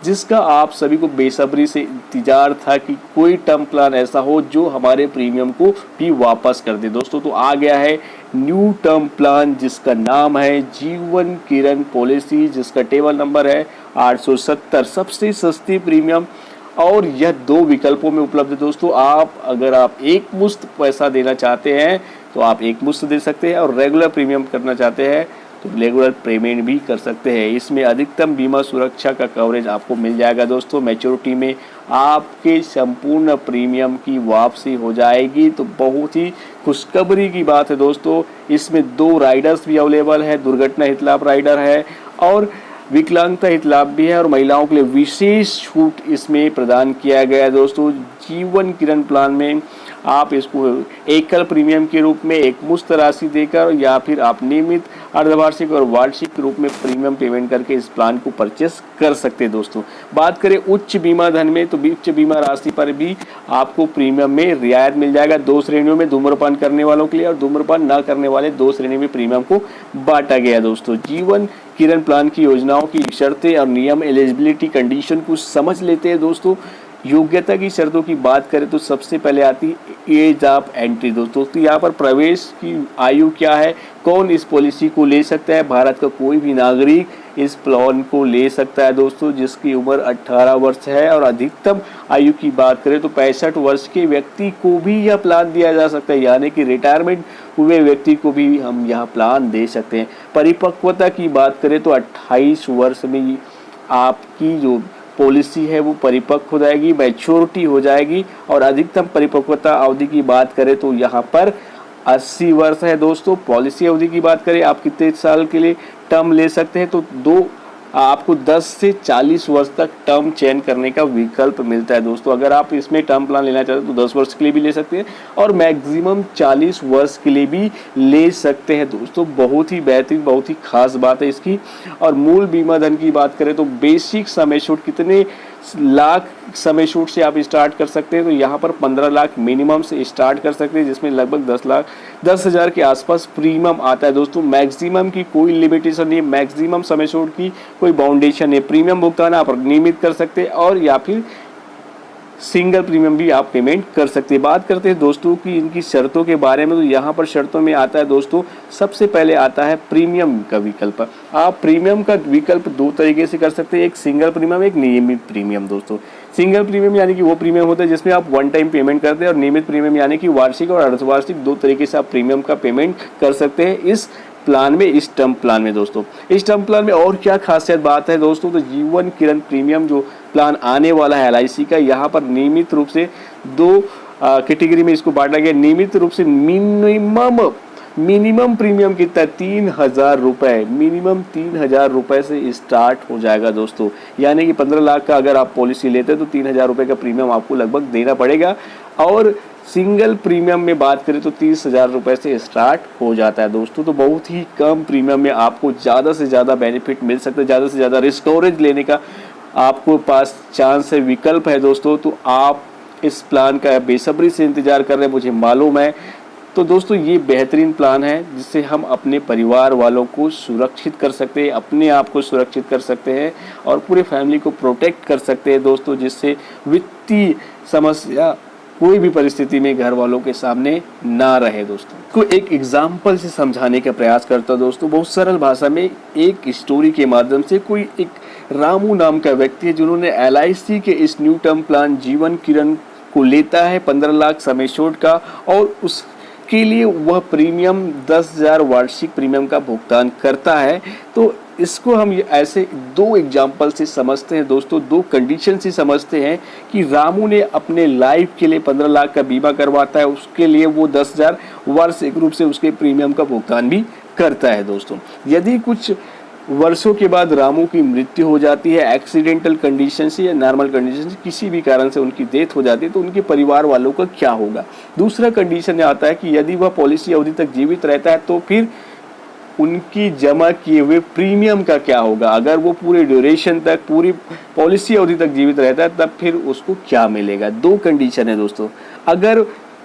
जिसका आप सभी को बेसब्री से इंतजार था कि कोई टर्म प्लान ऐसा हो जो हमारे प्रीमियम को भी वापस कर दे दोस्तों। तो आ गया है न्यू टर्म प्लान जिसका नाम है जीवन किरण पॉलिसी, जिसका टेबल नंबर है 870। सबसे सस्ती प्रीमियम और यह 2 विकल्पों में उपलब्ध है दोस्तों। अगर आप एक मुश्त पैसा देना चाहते हैं तो आप एक मुश्त दे सकते हैं, और रेगुलर प्रीमियम करना चाहते हैं तो रेगुलर पेमेंट भी कर सकते हैं। इसमें अधिकतम बीमा सुरक्षा का कवरेज आपको मिल जाएगा दोस्तों। मैच्योरिटी में आपके संपूर्ण प्रीमियम की वापसी हो जाएगी। तो बहुत ही खुशखबरी की बात है दोस्तों। इसमें 2 राइडर्स भी अवेलेबल है, दुर्घटना हित लाभ राइडर है और विकलांगता हित लाभ भी है, और महिलाओं के लिए विशेष छूट इसमें प्रदान किया गया है दोस्तों। जीवन किरण प्लान में आप इसको एकल प्रीमियम के रूप में एक मुश्त राशि देकर या फिर आप नियमित अर्धवार्षिक और वार्षिक के रूप में प्रीमियम पेमेंट करके इस प्लान को परचेस कर सकते हैं दोस्तों। बात करें उच्च बीमा धन में, तो उच्च बीमा राशि पर भी आपको प्रीमियम में रियायत मिल जाएगा। 2 श्रेणियों में, धूम्रपान करने वालों के लिए और धूम्रपान न करने वाले 2 श्रेणी में प्रीमियम को बांटा गया दोस्तों। जीवन किरण प्लान की योजनाओं की शर्तें और नियम, एलिजिबिलिटी कंडीशन को समझ लेते हैं दोस्तों। योग्यता की शर्तों की बात करें तो सबसे पहले आती है एज ऑफ एंट्री दोस्तों। तो यहाँ पर प्रवेश की आयु क्या है, कौन इस पॉलिसी को ले सकता है। भारत का कोई भी नागरिक इस प्लान को ले सकता है दोस्तों जिसकी उम्र 18 वर्ष है। और अधिकतम आयु की बात करें तो 65 वर्ष के व्यक्ति को भी यह प्लान दिया जा सकता है, यानी कि रिटायरमेंट हुए व्यक्ति को भी हम यह प्लान दे सकते हैं। परिपक्वता की बात करें तो 28 वर्ष में आपकी जो पॉलिसी है वो परिपक्व हो जाएगी, मैच्योरिटी हो जाएगी। और अधिकतम परिपक्वता अवधि की बात करें तो यहाँ पर 80 वर्ष है दोस्तों। पॉलिसी अवधि की बात करें आप कितने साल के लिए टर्म ले सकते हैं, तो आपको 10 से 40 वर्ष तक टर्म चयन करने का विकल्प मिलता है दोस्तों। अगर आप इसमें टर्म प्लान लेना चाहते हैं तो 10 वर्ष के लिए भी ले सकते हैं और मैक्सिमम 40 वर्ष के लिए भी ले सकते हैं दोस्तों। बहुत ही बेहतरीन, बहुत ही खास बात है इसकी। और मूल बीमा धन की बात करें तो बेसिक समय छूट कितने लाख समय छूट से आप स्टार्ट कर सकते हैं, तो यहाँ पर 15 लाख मिनिमम से स्टार्ट कर सकते हैं, जिसमें लगभग 10,000 के आसपास प्रीमियम आता है दोस्तों। मैक्सिमम की कोई लिमिटेशन नहीं, मैक्सिमम समय छूट की कोई बाउंडेशन नहीं। प्रीमियम भुगतान आप नियमित कर सकते हैं और या फिर सिंगल प्रीमियम भी आप पेमेंट कर सकते हैं। बात करते हैं दोस्तों की इनकी शर्तों के बारे में, तो यहाँ पर शर्तों में आता है दोस्तों, सबसे पहले आता है प्रीमियम का विकल्प। आप प्रीमियम का विकल्प 2 तरीके से कर सकते हैं, एक सिंगल प्रीमियम, एक नियमित प्रीमियम दोस्तों। सिंगल प्रीमियम यानी कि वो प्रीमियम होता है जिसमें आप 1 टाइम पेमेंट करते हैं, और नियमित प्रीमियम यानी कि वार्षिक और अर्धवार्षिक 2 तरीके से आप प्रीमियम का पेमेंट कर सकते हैं इस प्लान में, इस टर्म प्लान में दोस्तों। इस टर्म प्लान में और क्या खासियत बात है दोस्तों, तो जीवन किरण प्रीमियम जो प्लान आने वाला है LIC का, यहाँ पर नियमित रूप से 2 कैटेगरी में इसको बांटा गया। नियमित रूप से मिनिमम प्रीमियम कितना, 3,000 रुपये, मिनिमम 3,000 रुपये से स्टार्ट हो जाएगा दोस्तों। यानी कि 15 लाख का अगर आप पॉलिसी लेते हैं तो 3,000 रुपये का प्रीमियम आपको लगभग देना पड़ेगा। और सिंगल प्रीमियम में बात करें तो 30,000 रुपये से स्टार्ट हो जाता है दोस्तों। तो बहुत ही कम प्रीमियम में आपको ज़्यादा से ज़्यादा बेनिफिट मिल सकता है, ज़्यादा से ज़्यादा रिस्क कवरेज लेने का आपको पास चांस है, विकल्प है दोस्तों। तो आप इस प्लान का बेसब्री से इंतजार कर रहे हैं, मुझे मालूम है। तो दोस्तों ये बेहतरीन प्लान है जिससे हम अपने परिवार वालों को सुरक्षित कर सकते हैं, अपने आप को सुरक्षित कर सकते हैं और पूरे फैमिली को प्रोटेक्ट कर सकते हैं दोस्तों, जिससे वित्तीय समस्या कोई भी परिस्थिति में घर वालों के सामने ना रहे दोस्तों। को एक एग्जाम्पल से समझाने का प्रयास करता हूं दोस्तों, बहुत सरल भाषा में एक स्टोरी के माध्यम से। कोई एक रामू नाम का व्यक्ति है जिन्होंने LIC के इस न्यू टर्म प्लान जीवन किरण को लेता है 15 लाख समय छूट का, और उसके लिए वह प्रीमियम 10,000 वार्षिक प्रीमियम का भुगतान करता है। तो इसको हम ऐसे 2 एग्जाम्पल से समझते हैं दोस्तों, 2 कंडीशन से समझते हैं कि रामू ने अपने लाइफ के लिए 15 लाख का बीमा करवाता है, उसके लिए वो 10,000 वार्षिक रूप से उसके प्रीमियम का भुगतान भी करता है दोस्तों। यदि कुछ वर्षों के बाद रामू की मृत्यु हो जाती है, एक्सीडेंटल कंडीशन से या नॉर्मल कंडीशन से, किसी भी कारण से उनकी डेथ हो जाती है, तो उनके परिवार वालों का क्या होगा। दूसरा कंडीशन आता है कि यदि वह पॉलिसी अवधि तक जीवित रहता है तो फिर उनकी जमा किए हुए प्रीमियम का क्या होगा। अगर वो पूरे ड्यूरेशन तक, पूरी पॉलिसी अवधि तक जीवित रहता है तब फिर उसको क्या मिलेगा। 2 कंडीशन है दोस्तों। अगर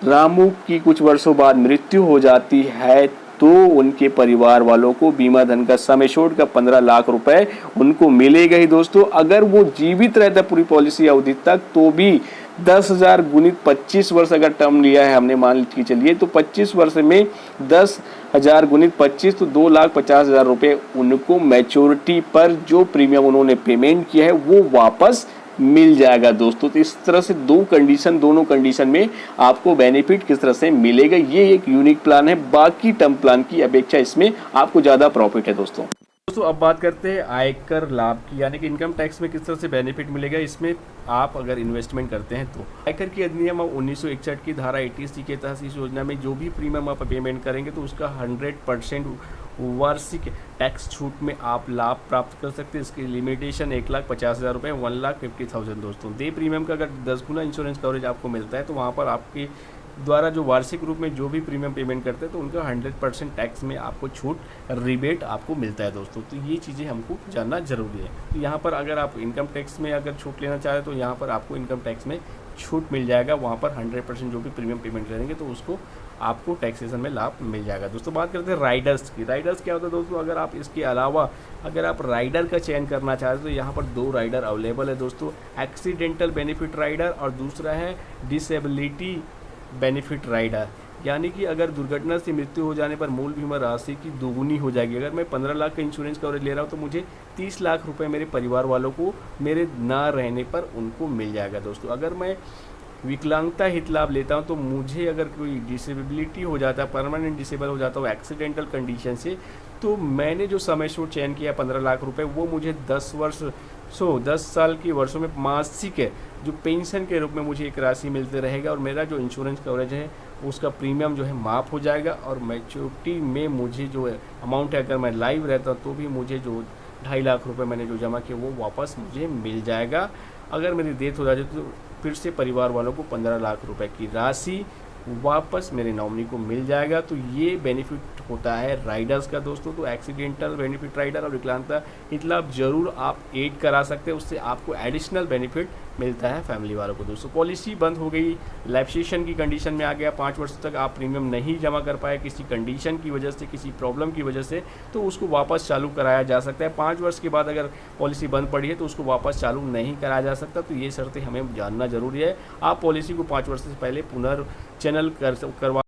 रामू की कुछ वर्षों बाद मृत्यु हो जाती है तो उनके परिवार वालों को बीमा धन का सम एश्योर्ड का 15 लाख रुपए उनको मिलेगा ही दोस्तों। अगर वो जीवित रहता पूरी पॉलिसी अवधि तक तो भी 10,000 गुणित 25 वर्ष अगर टर्म लिया है हमने, मान के चलिए, तो 25 वर्ष में 10,000 गुणित 25 तो 2,50,000 रुपए उनको मैच्योरिटी पर जो प्रीमियम उन्होंने पेमेंट किया है वो वापस मिल जाएगा दोस्तों। तो इस तरह से दोनों कंडीशन में आपको बेनिफिट किस तरह से मिलेगा, ये एक यूनिक प्लान है। बाकी टर्म प्लान की अपेक्षा इसमें आपको ज़्यादा प्रॉफिट है दोस्तों। अब बात करते हैं आयकर लाभ की, यानी कि इनकम टैक्स में किस तरह से बेनिफिट मिलेगा इसमें आप अगर इन्वेस्टमेंट करते हैं तो। आयकर की अधिनियम 1961 की धारा 80C के तहत इस योजना में जो भी प्रीमियम आप पेमेंट करेंगे तो उसका 100% वार्षिक टैक्स छूट में आप लाभ प्राप्त कर सकते हैं। इसकी लिमिटेशन 1,50,000 रुपये, 1,50,000 दोस्तों। दे प्रीमियम का अगर 10 गुना इंश्योरेंस कवरेज आपको मिलता है तो वहाँ पर आपके द्वारा जो वार्षिक रूप में जो भी प्रीमियम पेमेंट करते हैं तो उनका 100% टैक्स में आपको छूट, रिबेट आपको मिलता है दोस्तों। तो ये चीज़ें हमको जानना जरूरी है। तो यहाँ पर अगर आप इनकम टैक्स में अगर छूट लेना चाहें तो यहाँ पर आपको इनकम टैक्स में छूट मिल जाएगा। वहाँ पर 100% जो भी प्रीमियम पेमेंट करेंगे तो उसको आपको टैक्सेशन में लाभ मिल जाएगा दोस्तों। बात करते हैं राइडर्स की। राइडर्स क्या होता है दोस्तों, अगर आप इसके अलावा अगर आप राइडर का चयन करना चाहते हैं तो यहाँ पर 2 राइडर अवेलेबल है दोस्तों। एक्सीडेंटल बेनिफिट राइडर और दूसरा है डिसेबिलिटी बेनिफिट राइडर, यानी कि अगर दुर्घटना से मृत्यु हो जाने पर मूल बीमा राशि की दोगुनी हो जाएगी। अगर मैं 15 लाख का इंश्योरेंस कवरेज ले रहा हूँ तो मुझे 30 लाख रुपए मेरे परिवार वालों को मेरे ना रहने पर उनको मिल जाएगा दोस्तों। अगर मैं विकलांगता हित लाभ लेता हूँ तो मुझे अगर कोई डिसेबिलिटी हो जाता है, परमानेंट डिसेबल हो जाता हूँ एक्सीडेंटल कंडीशन से, तो मैंने जो समय एश्योर्ड चयन किया 15 लाख रुपए वो मुझे 10 साल की वर्षों में मासिक है जो पेंशन के रूप में मुझे एक राशि मिलते रहेगा और मेरा जो इंश्योरेंस कवरेज है उसका प्रीमियम जो है माफ़ हो जाएगा। और मैच्योरिटी में मुझे जो अमाउंट है, अगर मैं लाइव रहता तो भी मुझे जो 2.5 लाख रुपए मैंने जो जमा किया वो वापस मुझे मिल जाएगा। अगर मेरी डेथ हो जाती तो फिर से परिवार वालों को 15 लाख रुपए की राशि वापस मेरे नॉमिनी को मिल जाएगा। तो ये बेनिफिट होता है राइडर्स का दोस्तों। तो एक्सीडेंटल बेनिफिट राइडर और विकलांगता हित लाभ जरूर आप ऐड करा सकते हैं, उससे आपको एडिशनल बेनिफिट मिलता है फैमिली वालों को दोस्तों। पॉलिसी बंद हो गई, लैप्सेशन की कंडीशन में आ गया, 5 वर्ष तक आप प्रीमियम नहीं जमा कर पाए किसी कंडीशन की वजह से, किसी प्रॉब्लम की वजह से, तो उसको वापस चालू कराया जा सकता है। 5 वर्ष के बाद अगर पॉलिसी बंद पड़ी है तो उसको वापस चालू नहीं कराया जा सकता। तो ये शर्तें हमें जानना जरूरी है। आप पॉलिसी को 5 वर्ष से पहले पुनर्चयन करवा